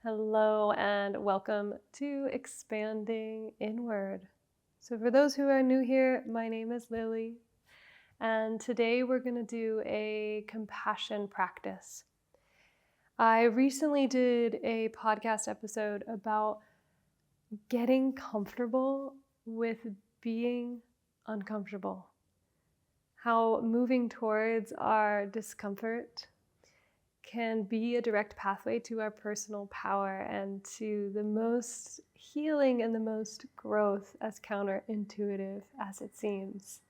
Hello and welcome to Expanding Inward. So, for those who are new here, my name is Lily, and today we're going to do a compassion practice. I recently did a podcast episode about getting comfortable with being uncomfortable, how moving towards our discomfort can be a direct pathway to our personal power and to the most healing and the most growth, as counterintuitive as it seems.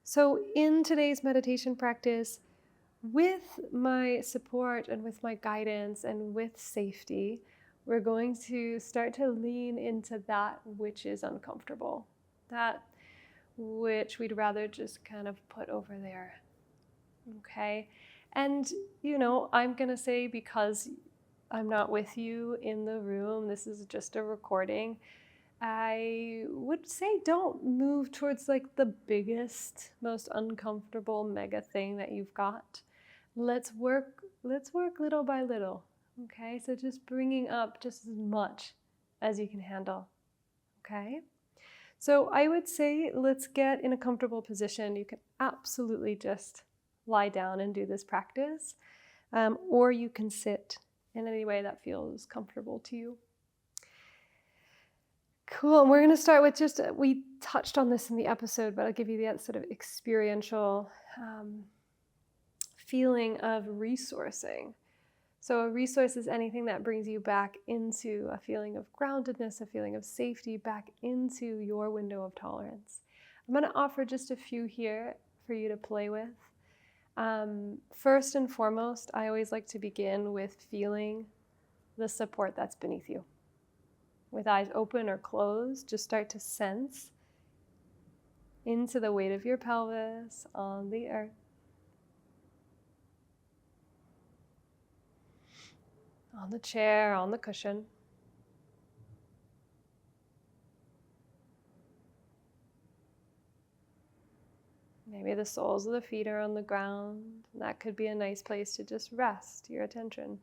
So, in today's meditation practice, with my support and with my guidance and with safety, we're going to start to lean into that which is uncomfortable, that which we'd rather just kind of put over there. Okay. And, I'm going to say, because I'm not with you in the room, this is just a recording, I would say don't move towards like the biggest, most uncomfortable mega thing that you've got. Let's work little by little. Okay? So just bringing up just as much as you can handle. Okay? So I would say let's get in a comfortable position. You can absolutely just lie down and do this practice, or you can sit in any way that feels comfortable to you. Cool. And we're going to start with we touched on this in the episode, but I'll give you the sort of experiential feeling of resourcing. So a resource is anything that brings you back into a feeling of groundedness, a feeling of safety, back into your window of tolerance. I'm going to offer just a few here for you to play with. First and foremost, I always like to begin with feeling the support that's beneath you. With eyes open or closed, just start to sense into the weight of your pelvis on the earth. On the chair, on the cushion. Maybe the soles of the feet are on the ground. That could be a nice place to just rest your attention.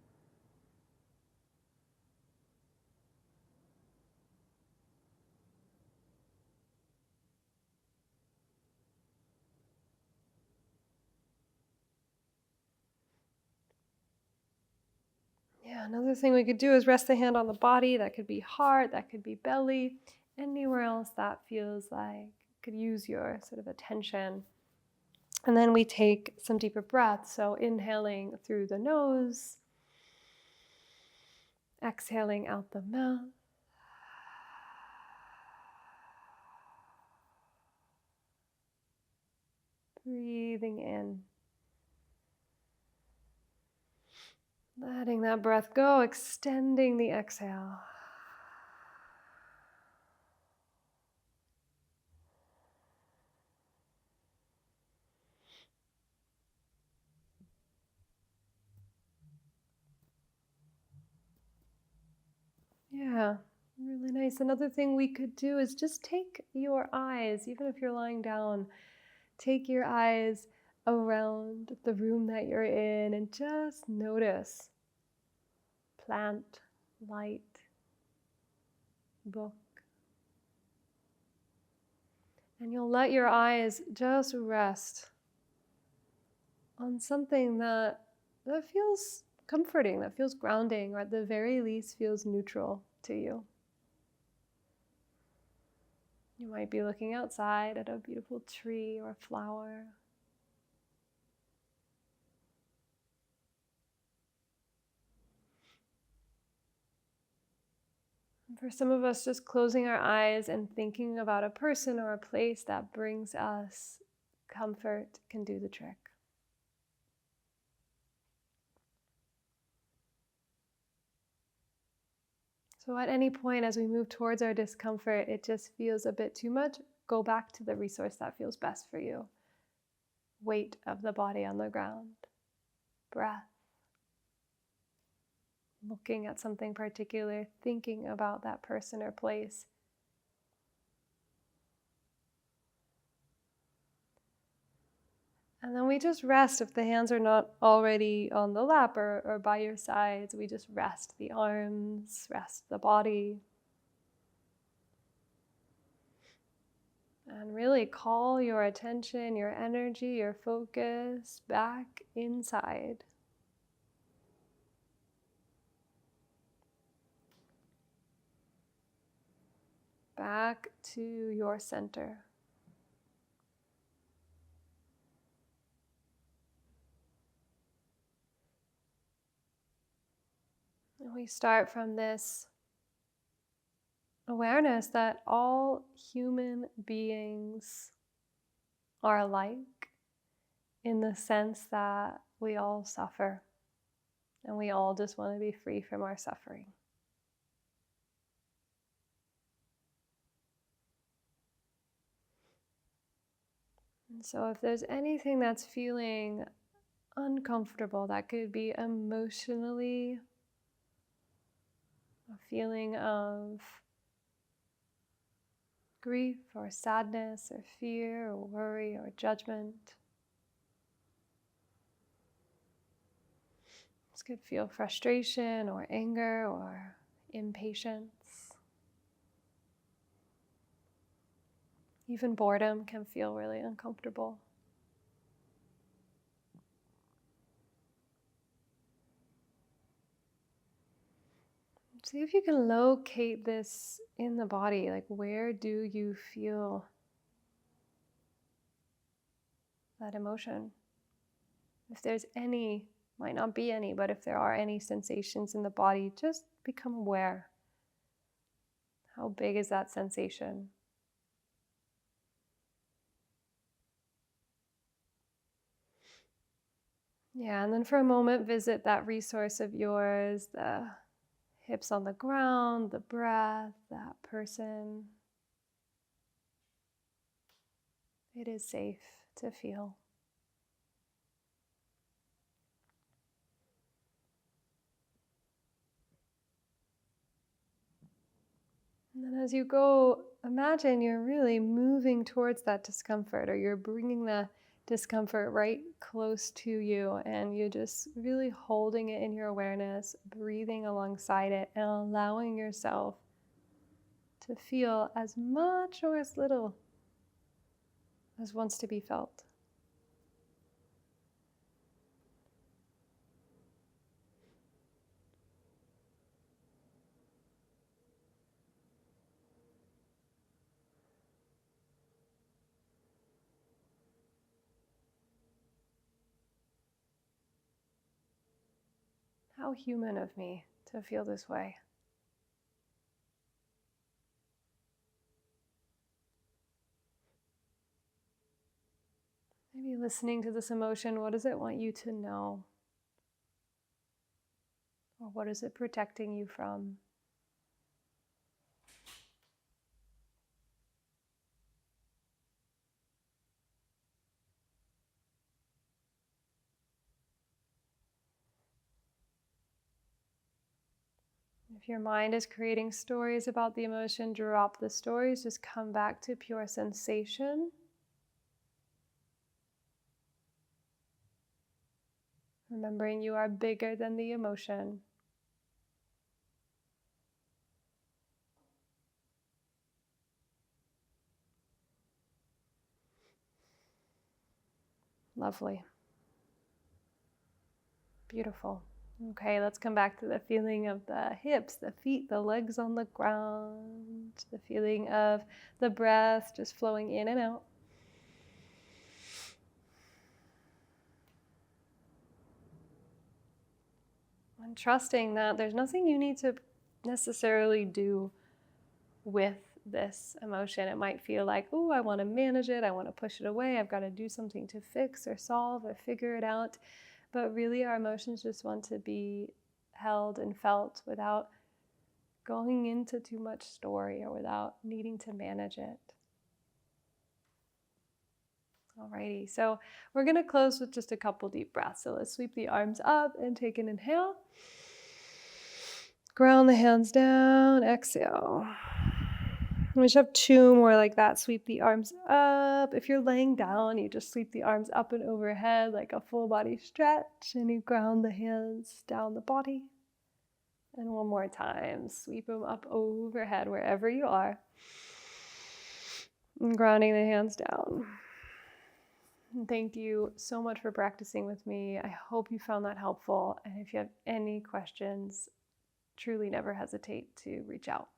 Yeah, another thing we could do is rest the hand on the body. That could be heart, that could be belly, anywhere else that feels like could use your sort of attention. And then we take some deeper breaths. So inhaling through the nose, exhaling out the mouth. Breathing in. Letting that breath go, extending the exhale. Yeah, really nice. Another thing we could do is just take your eyes, even if you're lying down, take your eyes around the room that you're in and just notice plant, light, book. And you'll let your eyes just rest on something that feels comforting, that feels grounding, or at the very least feels neutral to you. You might be looking outside at a beautiful tree or a flower. And for some of us, just closing our eyes and thinking about a person or a place that brings us comfort can do the trick. So at any point as we move towards our discomfort, it just feels a bit too much, go back to the resource that feels best for you. Weight of the body on the ground, breath, looking at something particular, thinking about that person or place. And then we just rest. If the hands are not already on the lap or by your sides, we just rest the arms, rest the body. And really call your attention, your energy, your focus back inside. Back to your center. And we start from this awareness that all human beings are alike in the sense that we all suffer and we all just want to be free from our suffering. And so if there's anything that's feeling uncomfortable, that could be emotionally a feeling of grief or sadness or fear or worry or judgment. This could feel frustration or anger or impatience. Even boredom can feel really uncomfortable. See if you can locate this in the body. Like, where do you feel that emotion? If there's any, might not be any, but if there are any sensations in the body, just become aware. How big is that sensation? Yeah, and then for a moment, visit that resource of yours, the hips on the ground, the breath, that person. It is safe to feel. And then as you go, imagine you're really moving towards that discomfort, or you're bringing the discomfort right close to you, and you're just really holding it in your awareness, breathing alongside it, and allowing yourself to feel as much or as little as wants to be felt. How human of me to feel this way. Maybe listening to this emotion, what does it want you to know? Or what is it protecting you from? If your mind is creating stories about the emotion, drop the stories, just come back to pure sensation. Remembering you are bigger than the emotion. Lovely. Beautiful. Okay, let's come back to the feeling of the hips, the feet, the legs on the ground, the feeling of the breath just flowing in and out. And trusting that there's nothing you need to necessarily do with this emotion. It might feel like, oh, I want to manage it, I want to push it away, I've got to do something to fix or solve or figure it out. But really, our emotions just want to be held and felt without going into too much story or without needing to manage it. Alrighty, so we're going to close with just a couple deep breaths. So let's sweep the arms up and take an inhale. Ground the hands down, exhale. We just have 2 more like that. Sweep the arms up. If you're laying down, you just sweep the arms up and overhead like a full body stretch, and you ground the hands down the body. And one more time, sweep them up overhead wherever you are. And grounding the hands down. And thank you so much for practicing with me. I hope you found that helpful. And if you have any questions, truly never hesitate to reach out.